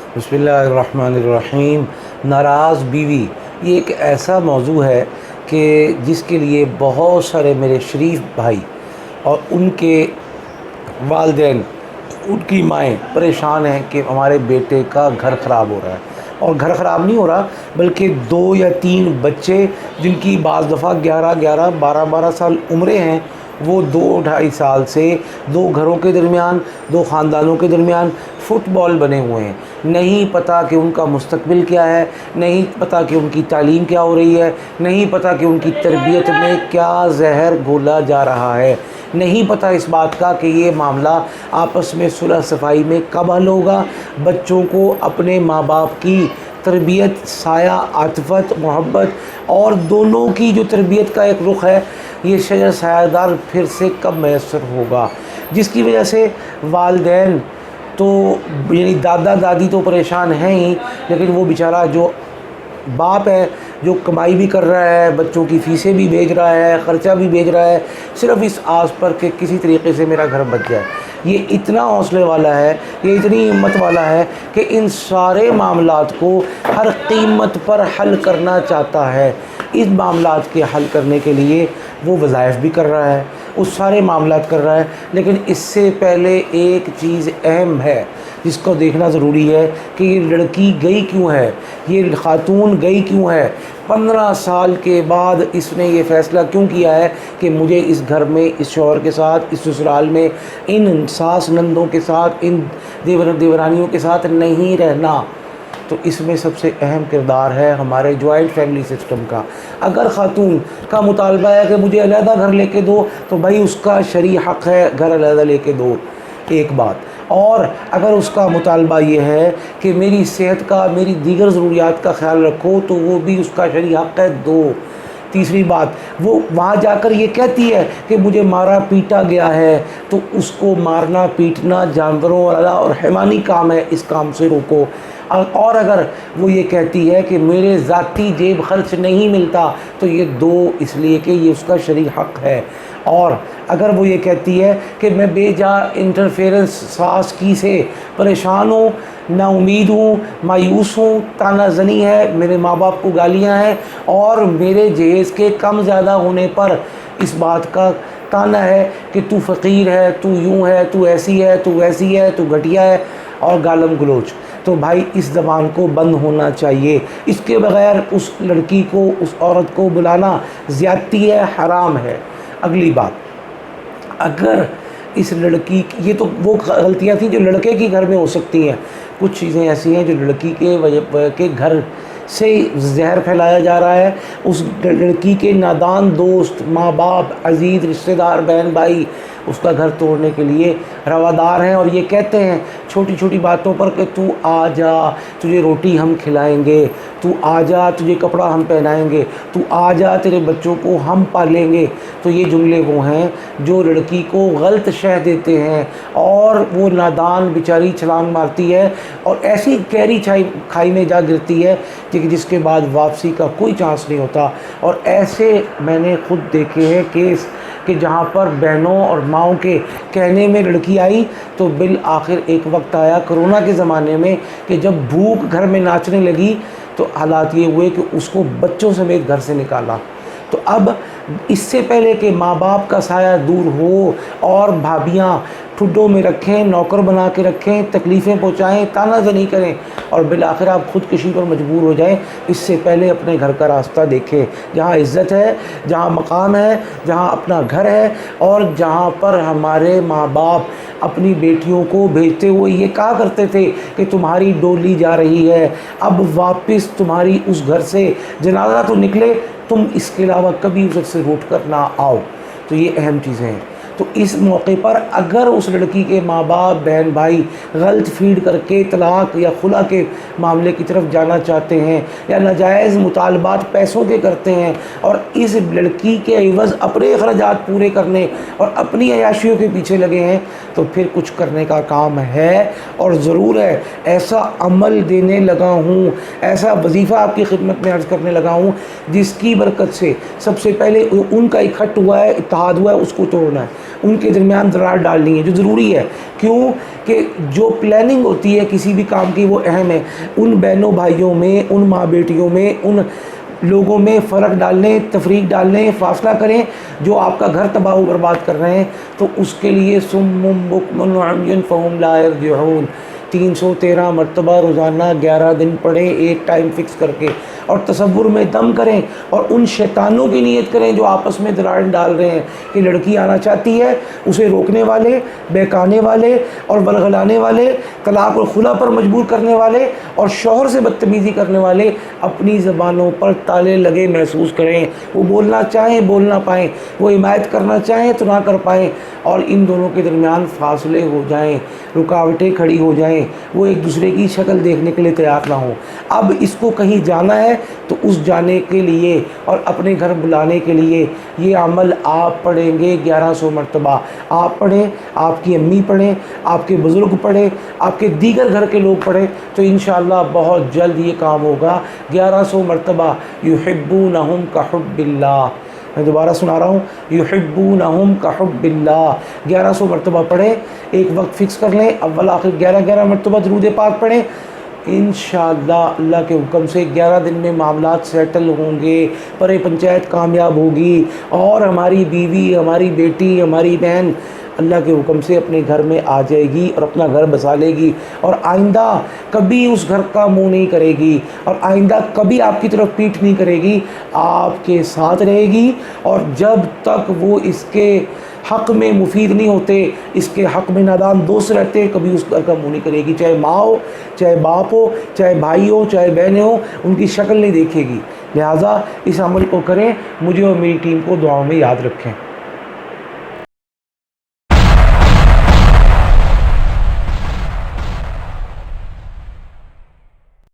बिस्मिल्लाहिर्रहमानिर्रहीम। नाराज़ बीवी ये एक ऐसा मौजू है कि जिसके लिए बहुत सारे मेरे शरीफ भाई और उनके वालिदैन, उनकी माएँ परेशान हैं कि हमारे बेटे का घर ख़राब हो रहा है। और घर ख़राब नहीं हो रहा बल्कि 2 या 3 बच्चे जिनकी बाज़ दफ़ा 11-11, 12-12 साल उम्रें हैं, वो 2-2.5 साल से 2 घरों के दरमियान, 2 ख़ानदानों के दरमियान फ़ुटबॉल बने हुए हैं। नहीं पता कि उनका मुस्तक़बिल क्या है, नहीं पता कि उनकी तालीम क्या हो रही है, नहीं पता कि उनकी तरबियत में क्या जहर घोला जा रहा है, नहीं पता इस बात का कि ये मामला आपस में सुलह सफ़ाई में कब हल होगा। बच्चों को अपने माँ बाप की तरबियत, साया, आतिफ़त, मोहब्बत और दोनों की जो तरबियत का एक रुख है, ये शजर सायादार फिर से कब मैसर होगा। जिसकी वजह से वालिदैन तो यानी दादा दादी तो परेशान हैं ही, लेकिन वो बेचारा जो बाप है जो कमाई भी कर रहा है, बच्चों की फ़ीसें भी भेज रहा है, ख़र्चा भी भेज रहा है, सिर्फ़ इस आस पर कि किसी तरीके से मेरा घर बच जाए। ये इतना हौसले वाला है, ये इतनी हिम्मत वाला है कि इन सारे मामलात को हर कीमत पर हल करना चाहता है। इस मामलात के हल करने के लिए वो वज़ाइफ भी कर रहा है, उस सारे मामलात कर रहा है, लेकिन इससे पहले एक चीज़ अहम है जिसको देखना ज़रूरी है कि ये लड़की गई क्यों है, ये खातून गई क्यों है। 15 साल के बाद इसने ये फ़ैसला क्यों किया है कि मुझे इस घर में, इस शौहर के साथ, इस ससुराल में, इन सास नंदों के साथ, इन देवरानियों के साथ नहीं रहना। तो इसमें सबसे अहम किरदार है हमारे जॉइंट फैमिली सिस्टम का। अगर ख़ातून का मुतालबा है कि मुझे अलहदा घर लेके दो, तो भाई उसका शरई हक़ है घर अलहदा लेके दो, एक बात। और अगर उसका मुतालबा ये है कि मेरी सेहत का, मेरी दीगर ज़रूरियात का ख्याल रखो, तो वो भी उसका शरई हक़ है, दो। तीसरी बात, वो वहाँ जाकर ये कहती है कि मुझे मारा पीटा गया है, तो उसको मारना पीटना जानवरों वाला और हैवानी काम है, इस काम से रोको। और अगर वो ये कहती है कि मेरे ज़ाती जेब खर्च नहीं मिलता, तो ये दो, इसलिए कि ये उसका शरई हक़ है। और अगर वो ये कहती है कि मैं बेजा इंटरफेरेंस सास की से परेशान हूँ, ना उम्मीद हूँ, मायूस हूँ, ताना ज़नी है, मेरे माँ बाप को गालियाँ हैं और मेरे जहेज़ के कम ज़्यादा होने पर इस बात का ताना है कि तू फ़कीर है, तू यूँ है, तू ऐसी है, तू वैसी है, तू घटिया है, और गालम गलोच, तो भाई इस ज़बान को बंद होना चाहिए। इसके बग़ैर उस लड़की को, उस औरत को बुलाना ज़्यादती है, हराम है। अगली बात, अगर इस लड़की, ये तो वो गलतियाँ थी जो लड़के के घर में हो सकती हैं, कुछ चीज़ें ऐसी हैं जो लड़की के वजह के घर से जहर फैलाया जा रहा है। उस लड़की के नादान दोस्त, माँ बाप, अजीज़ रिश्तेदार, बहन भाई उसका घर तोड़ने के लिए रवादार हैं और ये कहते हैं छोटी छोटी बातों पर कि तू आ जा, तुझे रोटी हम खिलाएंगे, तू आ जा, तुझे कपड़ा हम पहनाएंगे, तू आ जा, तेरे बच्चों को हम पालेंगे। तो ये जुमले वो हैं जो लड़की को गलत शह देते हैं और वो नादान बेचारी छलांग मारती है और ऐसी गहरी खाई में जा गिरती है कि जिसके बाद वापसी का कोई चांस नहीं होता। और ऐसे मैंने खुद देखे हैं केस कि जहाँ पर बहनों और माँओं के कहने में लड़की आई, तो बिल आखिर एक वक्त आया कोरोना के ज़माने में कि जब भूख घर में नाचने लगी, तो हालात ये हुए कि उसको बच्चों समेत घर से निकाला। तो अब इससे पहले कि माँ बाप का साया दूर हो और भाभियाँ ठुड्डों में रखें, नौकर बना के रखें, तकलीफ़ें पहुँचाएँ, तानाज़नी करें और बिलाखिर आप ख़ुदकुशी पर मजबूर हो जाएं, इससे पहले अपने घर का रास्ता देखें, जहाँ इज़्ज़त है, जहाँ मकाम है, जहाँ अपना घर है और जहाँ पर हमारे माँ बाप अपनी बेटियों को भेजते हुए ये कहा करते थे कि तुम्हारी डोली जा रही है, अब वापस तुम्हारी उस घर से जनाजा तो निकले, तुम इसके अलावा कभी उससे रूठ कर ना आओ। तो ये अहम चीज़ें हैं। तो इस मौके पर अगर उस लड़की के माँ बाप, बहन भाई गलत फीड करके तलाक या खुला के मामले की तरफ जाना चाहते हैं या नाजायज़ मुतालबात पैसों के करते हैं और इस लड़की के एवज़ अपने अखराजात पूरे करने और अपनी अयाशियों के पीछे लगे हैं, तो फिर कुछ करने का काम है और ज़रूर है। ऐसा अमल देने लगा हूँ, ऐसा वजीफ़ा आपकी खिदमत में अर्ज़ करने लगा हूँ जिसकी बरकत से सबसे पहले उनका इकट्ठ हुआ है, इत्तेहाद हुआ है, उसको तोड़ना है। ان کے درمیان دراڑ ڈالنی ہے جو ضروری ہے. کیوں کہ جو پلاننگ ہوتی ہے کسی بھی کام کی وہ اہم ہے. ان بہنوں بھائیوں میں، ان ماں بیٹیوں میں، ان لوگوں میں فرق ڈالنے، تفریق ڈالنے، فاصلہ کریں جو آپ کا گھر تباہ و برباد کر رہے ہیں. تو اس کے لیے سم بکم عمی فہم لا یرجعون 313 مرتبہ روزانہ 11 دن پڑھیں ایک ٹائم فکس کر کے، اور تصور میں دم کریں اور ان شیطانوں کی نیت کریں جو آپس میں دراڑ ڈال رہے ہیں کہ لڑکی آنا چاہتی ہے، اسے روکنے والے، بہکانے والے اور ورغلانے والے، طلاق اور خلا پر مجبور کرنے والے اور شوہر سے بدتمیزی کرنے والے اپنی زبانوں پر تالے لگے محسوس کریں. وہ بولنا چاہیں بول نہ پائیں، وہ حمایت کرنا چاہیں تو نہ کر پائیں، اور ان دونوں کے درمیان فاصلے ہو جائیں، رکاوٹیں کھڑی ہو جائیں، وہ ایک دوسرے کی شکل دیکھنے کے لیے تیار نہ ہوں. اب اس کو کہیں جانا ہے تو اس جانے کے لیے اور اپنے گھر بلانے کے لیے یہ عمل آپ پڑھیں گے 1100 مرتبہ. آپ پڑھیں، آپ کی امی پڑھیں، آپ کے بزرگ پڑھیں، آپ کے دیگر گھر کے لوگ پڑھیں، تو انشاءاللہ بہت جلد یہ کام ہوگا. 1100 مرتبہ یحبونہم کحب اللہ. میں دوبارہ سنا رہا ہوں، یحبونہم کحب اللہ. 1100 مرتبہ پڑھیں، ایک وقت فکس کر لیں، اول آخر 11 مرتبہ درود پاک پڑھیں. انشاءاللہ اللہ کے حکم سے 11 دن میں معاملات سیٹل ہوں گے، پرے پنچایت کامیاب ہوگی، اور ہماری بیوی، ہماری بیٹی، ہماری بہن اللہ کے حکم سے اپنے گھر میں آ جائے گی اور اپنا گھر بسا لے گی، اور آئندہ کبھی اس گھر کا منہ نہیں کرے گی، اور آئندہ کبھی آپ کی طرف پیٹھ نہیں کرے گی، آپ کے ساتھ رہے گی. اور جب تک وہ اس کے حق میں مفید نہیں ہوتے، اس کے حق میں نادان دوست رہتے، کبھی اس گھر کا منہ نہیں کرے گی. چاہے ماں ہو، چاہے باپ ہو، چاہے بھائی ہو، چاہے بہنیں ہو، ان کی شکل نہیں دیکھے گی. لہٰذا اس عمل کو کریں. مجھے اور میری ٹیم کو دعاؤں میں یاد رکھیں.